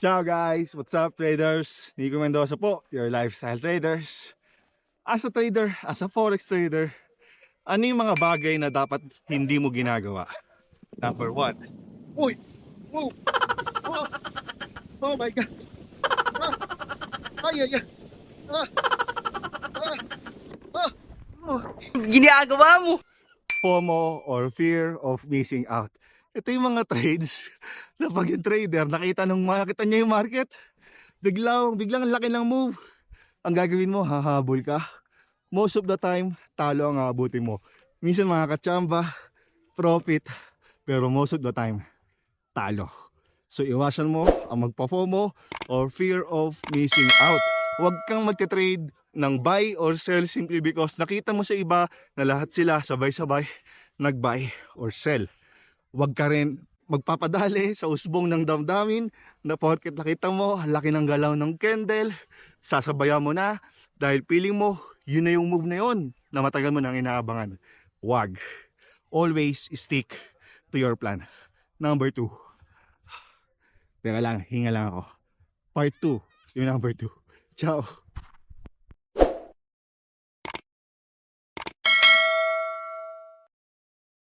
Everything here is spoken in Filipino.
Ciao guys! What's up traders? Nico Mendoza po, your lifestyle traders. As a trader, as a forex trader, ano yung mga bagay na dapat hindi mo ginagawa? Number one. Uy! Oh! Oh! Oh my God! Ah! Ay, ay, ay! Ah! Ah! Ah! Oh! Ginagawa mo. FOMO or fear of missing out. Ito yung mga trades na pag yung trader nakita niya yung market, biglang laki ng move. Ang gagawin mo, hahabol ka. Most of the time, talo ang aabutin mo. Minsan mga kachamba, profit, pero most of the time, talo. So iwasan mo ang magpa-FOMO or fear of missing out. Huwag kang magte-trade ng buy or sell simply because nakita mo sa iba na lahat sila sabay-sabay nag-buy or sell. Huwag ka rin magpapadali sa usbong ng damdamin na porket nakita mo laki ng galaw ng candle, sasabayan mo na dahil feeling mo yun na yung move na yun na matagal mo nang inaabangan. Huwag. Always stick to your plan. Number 2. Teka lang, hinga lang ako. Part 2, yung number 2. Ciao.